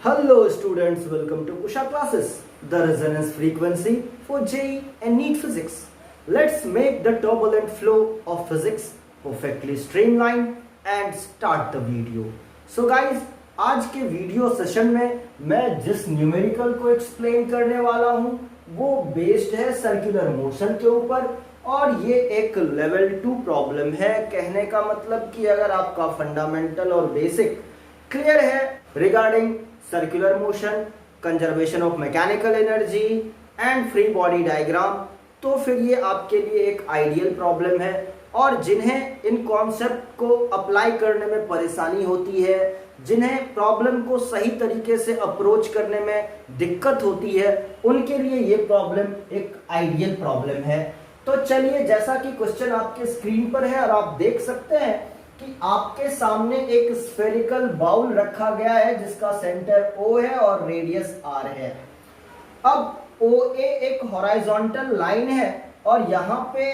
Hello students, welcome to Kusha classes, the resonance frequency for JEE and NEET physics. Let's make the turbulent flow of physics perfectly streamlined and start the video. So guys, आज के video session में मैं जिस numerical को explain करने वाला हूँ वो बेस्ड है सर्कुलर मोशन के ऊपर और ये एक लेवल 2 प्रॉब्लम है। कहने का मतलब कि अगर आपका फंडामेंटल और बेसिक क्लियर है regarding circular motion, conservation of mechanical energy and free body diagram, तो फिर ये आपके लिए एक आइडियल प्रॉब्लम है। और जिन्हें इन कॉन्सेप्ट को अप्लाई करने में परेशानी होती है, जिन्हें प्रॉब्लम को सही तरीके से अप्रोच करने में दिक्कत होती है, उनके लिए ये प्रॉब्लम एक आइडियल प्रॉब्लम है। तो चलिए, जैसा कि क्वेश्चन आपके स्क्रीन पर है और आप देख सकते हैं कि आपके सामने एक स्फेरिकल बाउल रखा गया है जिसका सेंटर O है और रेडियस R है। अब OA एक हॉरिजॉन्टल लाइन है और यहाँ पे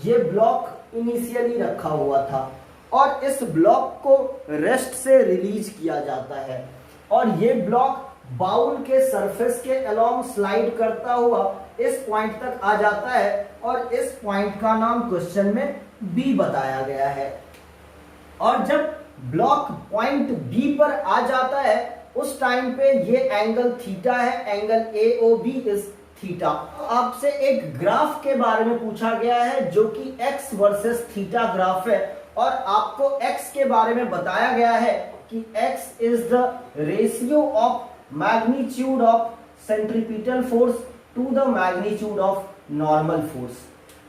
ये ब्लॉक इनिशियली रखा हुआ था और इस ब्लॉक को रेस्ट से रिलीज किया जाता है और ये ब्लॉक बाउल के सरफेस के अलोंग स्लाइड करता हुआ इस पॉइंट तक आ जाता है और इस पॉइंट का नाम क्वेश्चन में B बताया गया है। और जब ब्लॉक पॉइंट B पर आ जाता है उस टाइम पे ये एंगल थीटा है, एंगल AOB इज थीटा। आपसे एक ग्राफ के बारे में पूछा गया है जो कि x वर्सेस थीटा ग्राफ है और आपको x के बारे में बताया गया है कि x is the ratio of magnitude of centripetal force to the magnitude of normal force.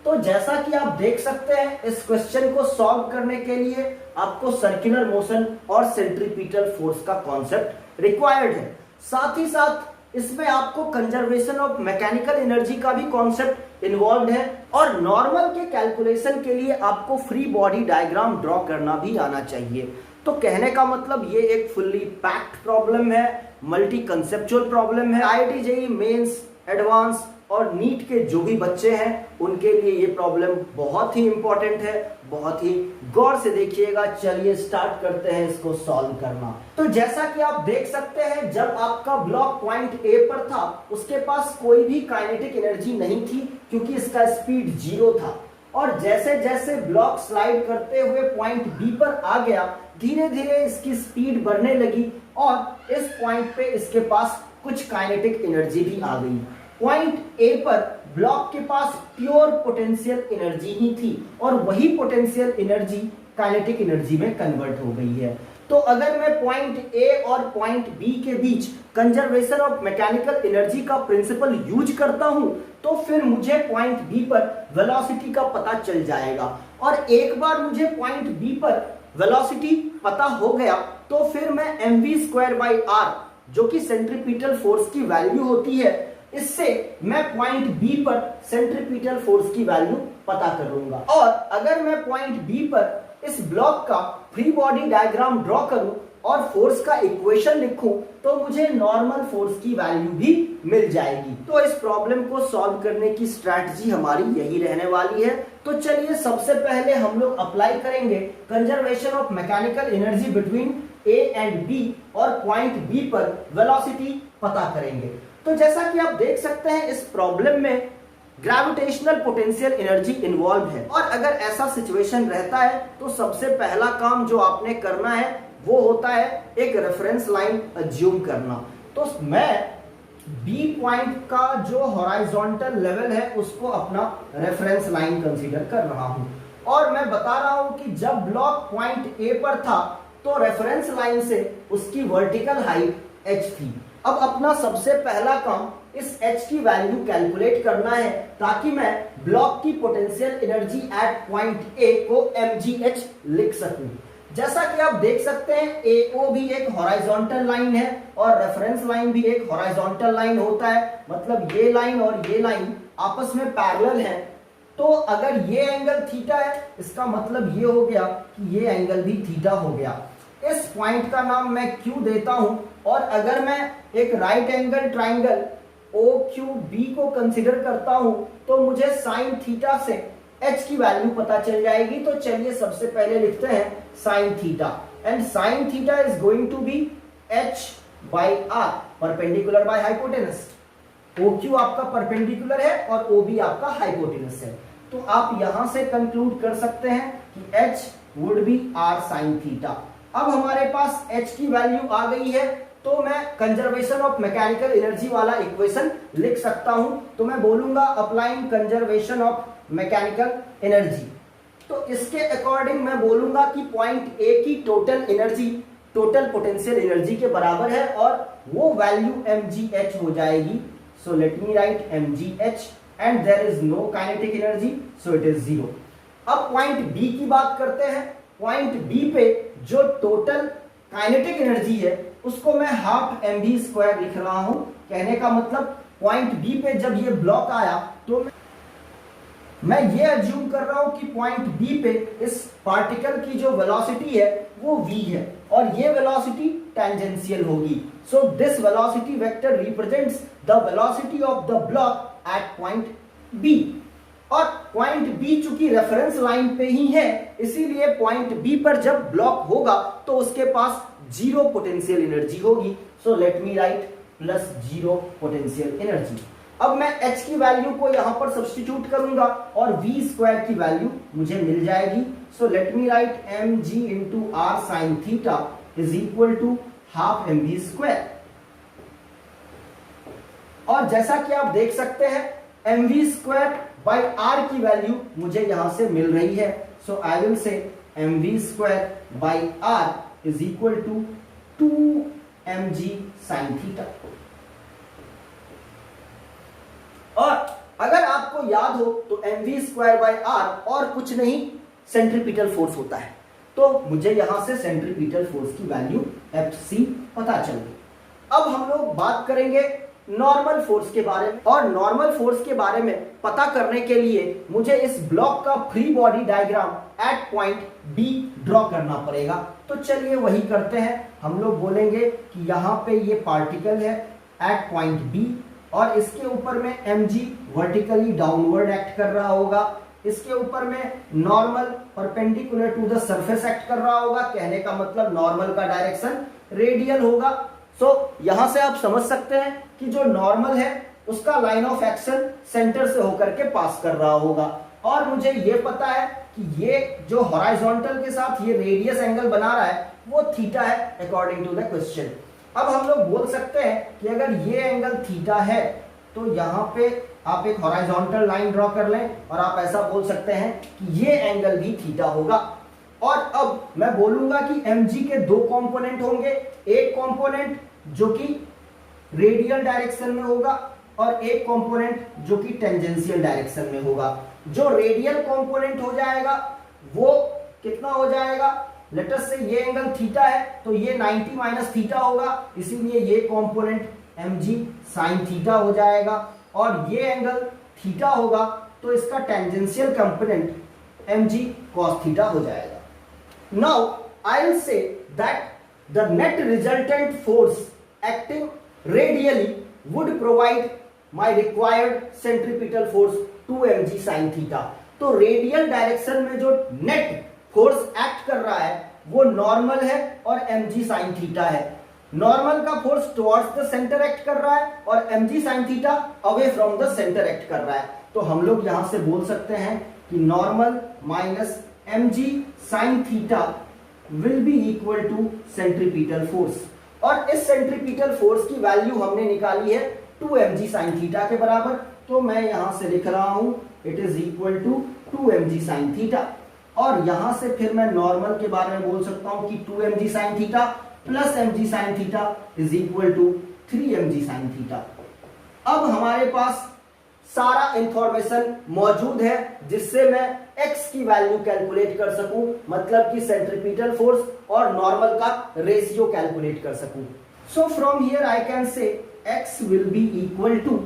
तो जैसा कि आप देख सकते हैं, इस क्वेश्चन को सॉल्व करने के लिए आपको सर्कुलर मोशन और सेंट्रीपिटल फोर्स का कॉन्सेप्ट रिक्वायर्ड है। साथ ही साथ इसमें आपको कंजर्वेशन ऑफ मैकेनिकल एनर्जी का भी कॉन्सेप्ट इन्वॉल्व है और नॉर्मल के कैलकुलेशन के लिए आपको फ्री बॉडी डायग्राम ड्रॉ करना भी आना चाहिए। तो कहने का मतलब ये एक फुल्ली पैक्ड प्रॉब्लम है, मल्टी कंसेप्चुअल प्रॉब्लम है। IIT JEE मेंस, एडवांस और नीट के जो भी बच्चे हैं उनके लिए ये प्रॉब्लम बहुत ही इंपॉर्टेंट है, बहुत ही गौर से देखिएगा। चलिए स्टार्ट करते हैं इसको सॉल्व करना। तो जैसा कि आप देख सकते हैं, जब आपका ब्लॉक पॉइंट A पर था उसके पास कोई भी काइनेटिक एनर्जी नहीं थी क्योंकि इसका स्पीड 0 था और जैसे जैसे ब्लॉक स्लाइड करते हुए पॉइंट B पर आ गया, धीरे धीरे इसकी स्पीड बढ़ने लगी और इस पॉइंट पे इसके पास कुछ काइनेटिक एनर्जी भी आ गई। पॉइंट A पर ब्लॉक के पास प्योर पोटेंशियल एनर्जी ही थी और वही पोटेंशियल एनर्जी काइनेटिक एनर्जी में कन्वर्ट हो गई है। तो अगर मैं पॉइंट A और पॉइंट B के बीच कंजर्वेशन ऑफ मैकेनिकल एनर्जी का प्रिंसिपल यूज करता हूं तो फिर मुझे पॉइंट B पर वेलोसिटी का पता चल जाएगा और एक बार मुझे पॉइंट B पर वेलोसिटी पता हो गया तो फिर मैं mv²/r जो कि सेंट्रीपिटल फोर्स की वैल्यू होती है, इससे मैं पॉइंट B पर सेंट्रीपिटल फोर्स की वैल्यू पता करूंगा। और अगर मैं पॉइंट B पर इस ब्लॉक का फ्री बॉडी डायग्राम ड्रॉ करूं और फोर्स का इक्वेशन लिखूं तो मुझे नॉर्मल फोर्स की वैल्यू भी मिल जाएगी। तो इस प्रॉब्लम को सॉल्व करने की स्ट्रैटेजी हमारी यही रहने वाली है। तो चलिए सबसे पहले हम लोग अप्लाई करेंगे conservation of mechanical energy between A and B और पॉइंट B पर वेलोसिटी पता करेंगे। तो जैसा कि आप देख सकते हैं, इस प्रॉब्लम में ग्रेविटेशनल पोटेंशियल एनर्जी इन्वॉल्व है और अगर ऐसा सिचुएशन रहता है तो सबसे पहला काम जो आपने करना है वो होता है एक रेफरेंस लाइन अज्यूम करना। तो मैं B पॉइंट का जो हॉरिजॉन्टल लेवल है उसको अपना रेफरेंस लाइन कंसीडर कर रहा हूं और मैं बता रहा हूं कि जब ब्लॉक पॉइंट A पर था तो रेफरेंस लाइन से उसकी वर्टिकल हाइट h थी। अब अपना सबसे पहला काम इस h की वैल्यू कैलकुलेट करना है ताकि मैं ब्लॉक की potential energy at point A को mgh लिख सकूं। जैसा कि आप देख सकते हैं, AO भी एक हॉरिजॉन्टल लाइन है और रेफरेंस लाइन भी एक हॉरिजॉन्टल लाइन होता है, मतलब ये लाइन और ये लाइन आपस में पैरेलल है। तो अगर ये एंगल थीटा है इसका मतलब ये हो गया कि ये एंगल भी थीटा हो गया। इस पॉइंट का नाम मैं Q देता हूं और अगर मैं एक राइट एंगल ट्राइंगल OQB को कंसीडर करता हूं तो मुझे साइन थीटा से h की वैल्यू पता चल जाएगी। तो चलिए सबसे पहले लिखते हैं sine theta and sine theta is going to be h by R, perpendicular by hypotenuse. OQ आपका परपेंडिकुलर है और OB आपका हाइपोटेनस है। तो आप यहां से कंक्लूड कर सकते हैं कि H would be R sin theta. अब हमारे पास H की वैल्यू आ गई है, तो मैं कंजर्वेशन ऑफ मैकेनिकल एनर्जी वाला इक्वेशन लिख सकता हूं। तो मैं बोलूंगा applying conservation of mechanical energy. तो इसके अकॉर्डिंग मैं बोलूंगा कि पॉइंट ए की total energy total potential energy के बराबर है और वो वैल्यू mgh हो जाएगी। So let me write mgh and there is no kinetic energy, so it is 0। अब पॉइंट बी की बात करते हैं। पॉइंट बी पे जो टोटल काइनेटिक एनर्जी है उसको मैं हाफ mv² लिख रहा हूं। कहने का मतलब पॉइंट बी पे जब ये ब्लॉक आया तो मैं ये अज्यूम कर रहा हूं कि पॉइंट बी पे इस पार्टिकल की जो वेलोसिटी है वो v है और ये वेलोसिटी टेंजेंशियल होगी। So this velocity vector represents the velocity of the block at point B. और पॉइंट बी चूंकि रेफरेंस लाइन पे ही है, इसीलिए पॉइंट बी पर जब ब्लॉक होगा तो उसके पास 0 पोटेंशियल एनर्जी होगी। सो let me right +0 potential energy. अब मैं H की वैल्यू को यहां पर सब्स्टिट्यूट करूंगा और v² की वैल्यू मुझे मिल जाएगी। So let me write mg into r sin theta is equal to half mv²। और जैसा कि आप देख सकते हैं mv² by r की वैल्यू मुझे यहां से मिल रही है। सो I will say mv² by r is equal to 2mg sin theta. और अगर आपको याद हो तो mv² by r और कुछ नहीं सेंट्रीपिटल फोर्स होता है। तो मुझे यहां से सेंट्रीपिटल फोर्स की वैल्यू Fc पता चल गई। अब हम लोग बात करेंगे नॉर्मल फोर्स के बारे में, और नॉर्मल फोर्स के बारे में पता करने के लिए मुझे इस ब्लॉक का free body diagram at point B draw करना पड़ेगा। तो चलिए वही करते हैं। हम लोग बोलेंगे कि यहाँ पे ये पार्टिकल है एट पॉइंट बी और इसके ऊपर में mg वर्टिकली डाउनवर्ड एक्ट कर रहा होगा, इसके ऊपर में normal perpendicular to the surface act कर रहा होगा। कहने का मतलब नॉर्मल का डायरेक्शन रेडियल होगा। सो यहां से आप समझ सकते हैं कि जो नॉर्मल है उसका लाइन ऑफ एक्शन सेंटर से होकर के पास कर रहा होगा। और मुझे ये पता है कि ये जो हॉरिजॉन्टल के साथ ये रेडियस एंगल बना रहा है वो थीटा है अकॉर्डिंग टू द क्वेश्चन। अब हम लोग बोल सकते हैं कि अगर ये एंगल थीटा है तो यहाँ पे आप एक हॉरिजॉन्टल लाइन ड्रॉ कर लें और आप ऐसा बोल सकते हैं कि ये एंगल भी थीटा होगा। और अब मैं बोलूंगा कि mg के 2 कंपोनेंट होंगे, एक कंपोनेंट जो कि रेडियल डायरेक्शन में होगा और एक कंपोनेंट जो कि टेंजेंशियल डायरेक्शन में होगा। जो रेडियल कंपोनेंट हो जाएगा वो कितना हो जाएगा, लेट अस से ये एंगल थीटा है तो ये 90 माइनस थीटा होगा, इसीलिए ये कंपोनेंट mg sin थीटा हो जाएगा। और ये एंगल थीटा होगा तो इसका tangential component mg cos theta हो जाएगा। Now I'll say that the net resultant force acting radially would provide my required centripetal force 2mg sin theta। तो रेडियल डायरेक्शन में जो नेट फोर्स एक्ट कर रहा है वो नॉर्मल है और mg sin थीटा है। नॉर्मल का force towards the centre act कर रहा है और mg sin theta away from the centre act कर रहा है। तो हम लोग यहां से बोल सकते हैं कि normal minus mg sin theta will be equal to centripetal force. और इस सेंट्रीपिटल फोर्स की वैल्यू हमने निकाली है 2mg sin थीटा के बराबर। तो मैं यहां से लिख रहा हूं it is equal to 2mg sin theta. और यहां से फिर मैं नॉर्मल के बारे में बोल सकता हूं कि 2mg sin theta plus mg sin theta is equal to 3mg sin theta. अब हमारे पास सारा इंफॉर्मेशन मौजूद है जिससे मैं x की वैल्यू कैलकुलेट कर सकूं, मतलब कि सेंट्रीपिटल फोर्स और नॉर्मल का रेशियो कैलकुलेट कर सकूं। So from here I can say x will be equal to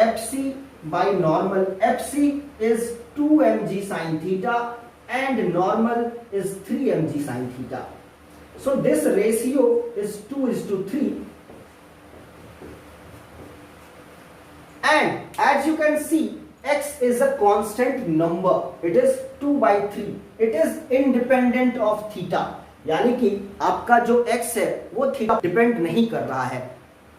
fc by normal। fc is 2mg sin theta and normal is 3mg sin theta। so this ratio is 2:3 and as you can see x is a constant number, it is 2/3, it is independent of theta। यानी कि आपका जो x है वो theta depend नहीं कर रहा है,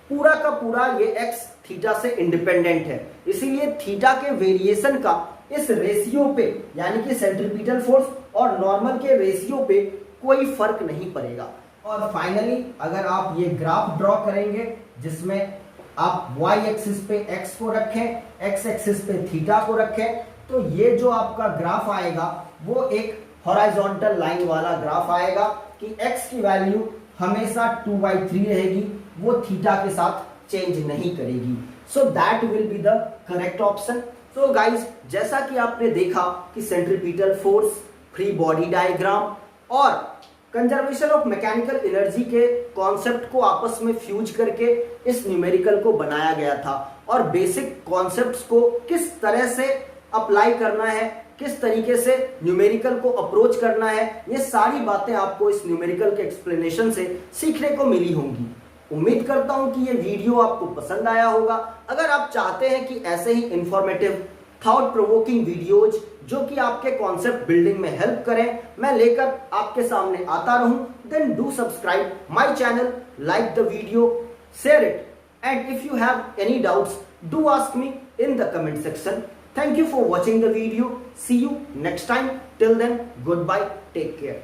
पूरा का पूरा ये x थीटा से इंडिपेंडेंट है। इसीलिए थीटा के वेरिएशन का इस रेशियो पे यानी कि सेंट्रीपिटल फोर्स और नॉर्मल के रेशियो पे कोई फर्क नहीं पड़ेगा। और फाइनली अगर आप ये ग्राफ ड्रॉ करेंगे जिसमें आप y एक्सिस पे x को रखें, x एक्सिस पे थीटा को रखें, तो ये जो आपका ग्राफ आएगा वो एक हॉरिजॉन्टल लाइन वाला ग्राफ आएगा कि x की वैल्यू हमेशा 2/3 रहेगी, वो थीटा के साथ चेंज नहीं करेगी। So that will be the correct option. So guys, जैसा कि आपने देखा कि centripetal force, free body diagram और कंजर्वेशन ऑफ मैकेनिकल एनर्जी के कॉन्सेप्ट को आपस में फ्यूज करके इस न्यूमेरिकल को बनाया गया था, और बेसिक कॉन्सेप्ट्स को किस तरह से अप्लाई करना है, किस तरीके से न्यूमेरिकल को अप्रोच करना है, ये सारी बातें आपको इस न्यूमेरिकल के एक्सप्लेनेशन से सीखने को मिली होंगी। उम्मीद करता हूं कि ये वीडियो आपको पसंद आया होगा। अगर आप चाहते हैं कि ऐसे ही इंफॉर्मेटिव थॉट प्रोवोकिंग वीडियोज जो कि आपके कॉन्सेप्ट बिल्डिंग में हेल्प करें, मैं लेकर आपके सामने आता रहूं, then do subscribe my channel, like the video, share it, and if you have any doubts do ask me in the comment section. Thank you for watching the video. See you next time. Till then, goodbye. Take care.